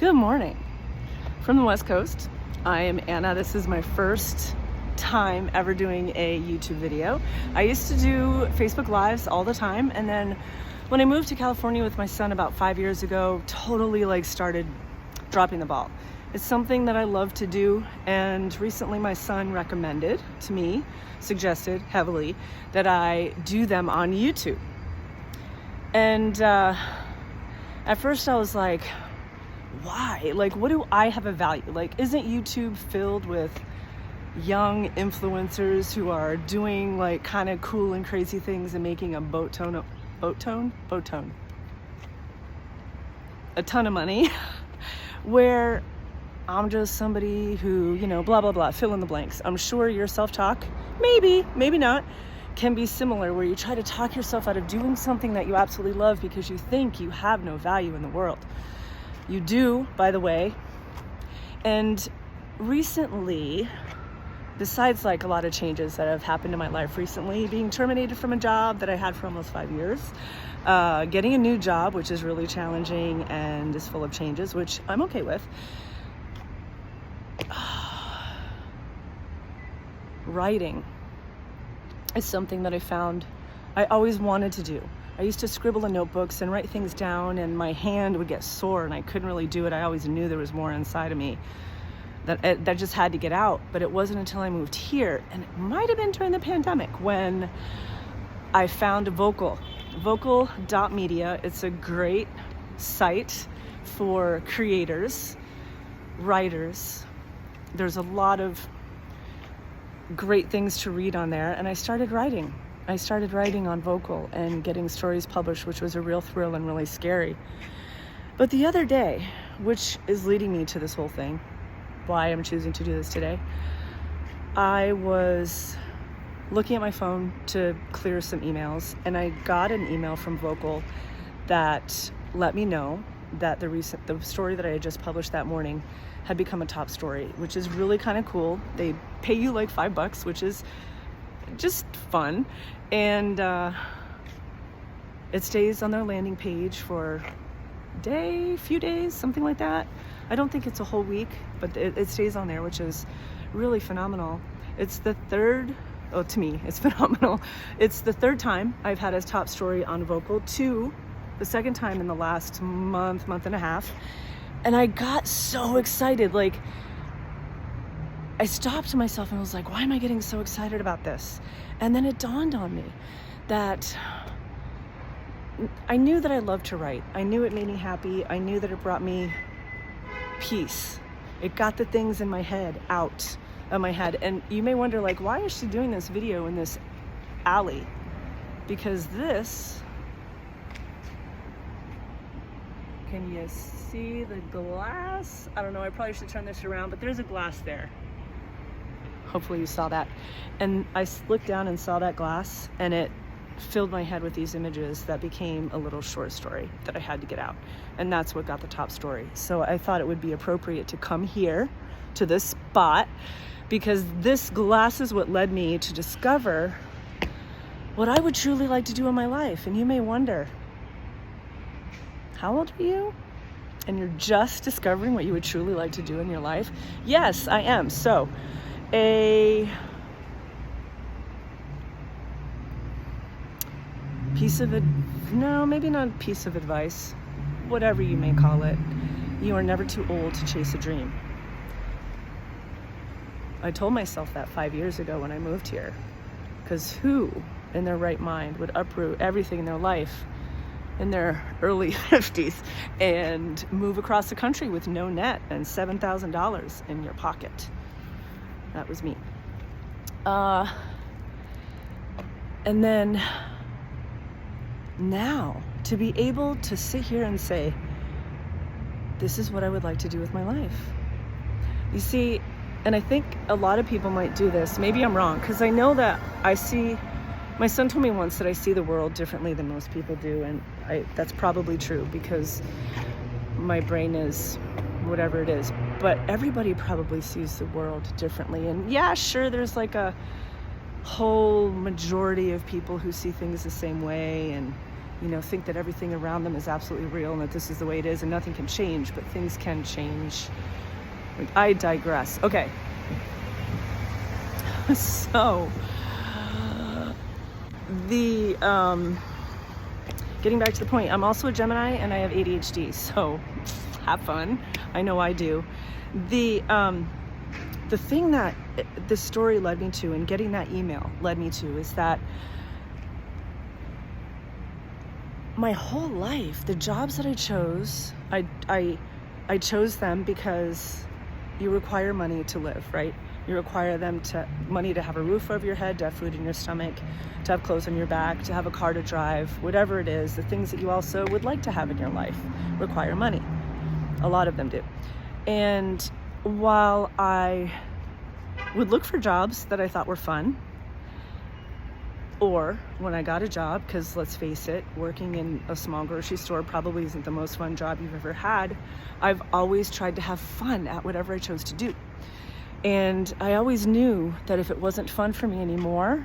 Good morning from the West Coast. I am Anna. This is my first time ever doing a YouTube video. I used to do Facebook Lives all the time, and then when I moved to California with my son about 5 years ago, totally started dropping the ball. It's something that I love to do, and recently my son recommended to me, suggested heavily, that I do them on YouTube. And at first I was like, why? What do I have a value? Isn't YouTube filled with young influencers who are doing kind of cool and crazy things and making a a ton of money where I'm just somebody who, blah, blah, blah, fill in the blanks. I'm sure your self-talk, maybe not, can be similar, where you try to talk yourself out of doing something that you absolutely love because you think you have no value in the world. You do, by the way. And recently, besides a lot of changes that have happened in my life recently, being terminated from a job that I had for almost 5 years, getting a new job, which is really challenging and is full of changes, which I'm okay with. Writing is something that I found I always wanted to do. I used to scribble in notebooks and write things down, and my hand would get sore and I couldn't really do it. I always knew there was more inside of me that just had to get out. But it wasn't until I moved here, and it might have been during the pandemic, when I found Vocal.media. It's a great site for creators, writers. There's a lot of great things to read on there, and I started writing on Vocal and getting stories published, which was a real thrill and really scary. But the other day, which is leading me to this whole thing, why I'm choosing to do this today, I was looking at my phone to clear some emails, and I got an email from Vocal that let me know that the story that I had just published that morning had become a top story, which is really kind of cool. They pay you $5, which is just fun, and it stays on their landing page for a few days, something like that. I don't think it's a whole week, but it stays on there, which is really phenomenal. It's the third, to me, it's phenomenal. It's the third time I've had a top story on Vocal, the second time in the last month and a half, and I got so excited. I stopped myself and was like, why am I getting so excited about this? And then it dawned on me that I knew that I loved to write. I knew it made me happy. I knew that it brought me peace. It got the things in my head out of my head. And you may wonder, why is she doing this video in this alley? Because this, can you see the glass? I don't know, I probably should turn this around, but there's a glass there. Hopefully you saw that. And I looked down and saw that glass, and it filled my head with these images that became a little short story that I had to get out. And that's what got the top story. So I thought it would be appropriate to come here to this spot, because this glass is what led me to discover what I would truly like to do in my life. And you may wonder, how old are you? And you're just discovering what you would truly like to do in your life? Yes, I am. So a maybe not a piece of advice, whatever you may call it. You are never too old to chase a dream. I told myself that 5 years ago when I moved here, because who in their right mind would uproot everything in their life in their early 50s and move across the country with no net and $7,000 in your pocket? That was me. And then now to be able to sit here and say, this is what I would like to do with my life. You see, and I think a lot of people might do this. Maybe I'm wrong, because I know that my son told me once that I see the world differently than most people do, and that's probably true, because my brain is whatever it is. But everybody probably sees the world differently. And yeah, sure, there's a whole majority of people who see things the same way, and think that everything around them is absolutely real and that this is the way it is and nothing can change, but things can change. I digress. Okay. So, getting back to the point, I'm also a Gemini and I have ADHD, so have fun. I know I do. The thing that this story led me to and getting that email led me to is that my whole life, the jobs that I chose, I chose them because you require money to live, right? You require money to have a roof over your head, to have food in your stomach, to have clothes on your back, to have a car to drive, whatever it is. The things that you also would like to have in your life require money. A lot of them do. And while I would look for jobs that I thought were fun, or when I got a job, because let's face it, working in a small grocery store probably isn't the most fun job you've ever had, I've always tried to have fun at whatever I chose to do. And I always knew that if it wasn't fun for me anymore,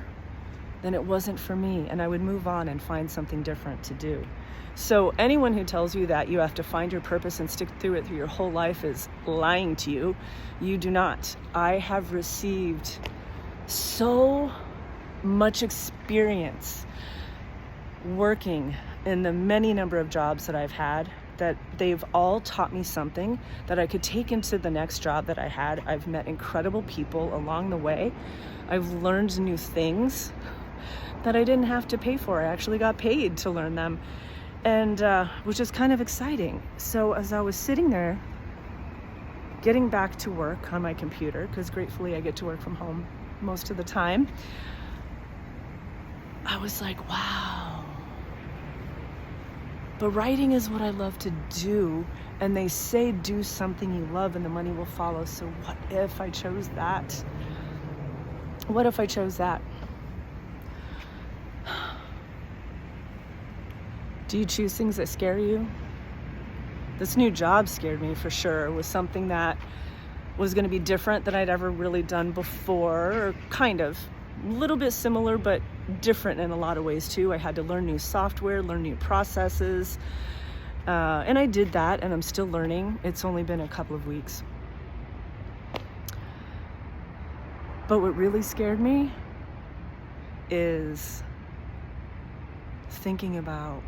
then it wasn't for me, and I would move on and find something different to do. So anyone who tells you that you have to find your purpose and stick through it through your whole life is lying to you. You do not. I have received so much experience working in the many number of jobs that I've had that they've all taught me something that I could take into the next job that I had. I've met incredible people along the way. I've learned new things that I didn't have to pay for. I actually got paid to learn them, and which is kind of exciting. So as I was sitting there getting back to work on my computer, because gratefully I get to work from home most of the time, I was like, wow. But writing is what I love to do, and they say do something you love and the money will follow. So what if I chose that? What if I chose that? Do you choose things that scare you? This new job scared me for sure. It was something that was going to be different than I'd ever really done before, or kind of. A little bit similar, but different in a lot of ways too. I had to learn new software, learn new processes, and I did that, and I'm still learning. It's only been a couple of weeks. But what really scared me is thinking about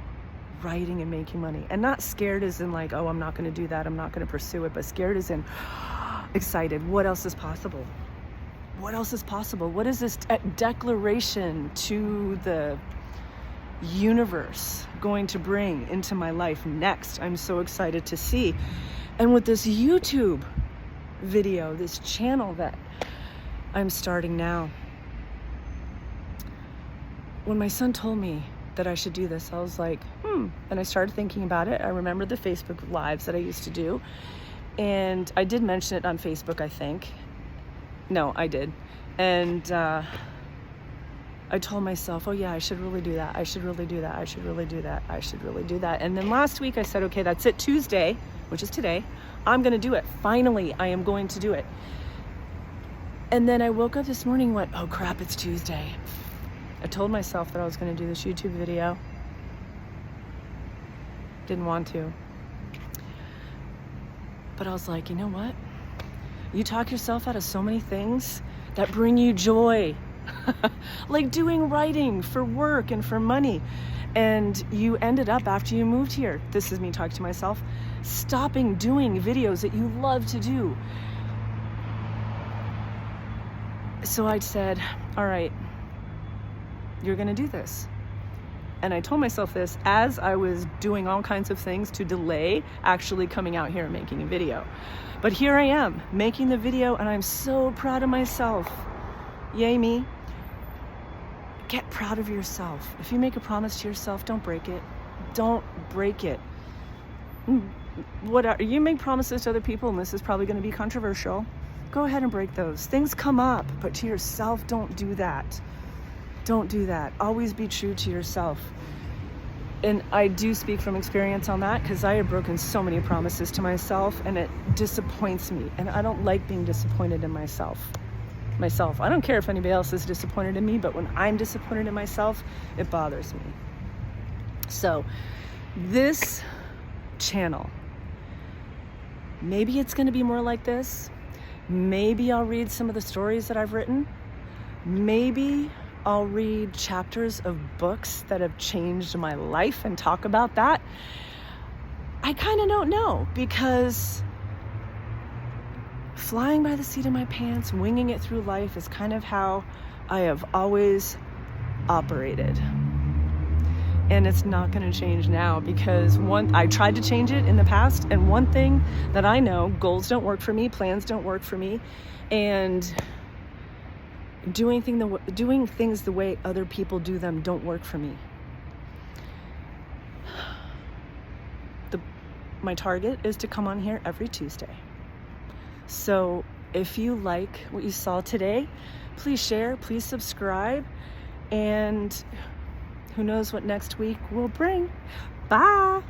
writing and making money. And not scared as in like, oh, I'm not going to do that, I'm not going to pursue it, but scared as in excited. What else is possible? What else is possible? What is this declaration to the universe going to bring into my life next? I'm so excited to see. And with this YouTube video, this channel that I'm starting now, when my son told me that I should do this, I was like, and I started thinking about it. I remember the Facebook Lives that I used to do, and I did mention it on Facebook, I think. No, I did. And I told myself, oh yeah, I should really do that. I should really do that. I should really do that. I should really do that. And then last week I said, okay, that's it. Tuesday, which is today, I'm going to do it. Finally, I am going to do it. And then I woke up this morning and went, oh crap, it's Tuesday. I told myself that I was going to do this YouTube video. Didn't want to. But I was like, you know what? You talk yourself out of so many things that bring you joy, like doing writing for work and for money. And you ended up, after you moved here, this is me talking to myself, stopping doing videos that you love to do. So I said, all right, you're going to do this. And I told myself this as I was doing all kinds of things to delay actually coming out here and making a video. But here I am making the video, and I'm so proud of myself. Yay me. Get proud of yourself. If you make a promise to yourself, don't break it. Don't break it. You make promises to other people, and this is probably going to be controversial. Go ahead and break those. Things come up, but to yourself, don't do that. Don't do that. Always be true to yourself. And I do speak from experience on that, because I have broken so many promises to myself, and it disappoints me. And I don't like being disappointed in myself. I don't care if anybody else is disappointed in me, but when I'm disappointed in myself, it bothers me. So this channel, maybe it's going to be more like this. Maybe I'll read some of the stories that I've written. Maybe I'll read chapters of books that have changed my life and talk about that. I kind of don't know, because flying by the seat of my pants, winging it through life is kind of how I have always operated. And it's not going to change now, because I tried to change it in the past, and one thing that I know, goals don't work for me, plans don't work for me, and doing things the way other people do them don't work for me. My target is to come on here every Tuesday. So if you like what you saw today, please share, please subscribe, and who knows what next week will bring. Bye.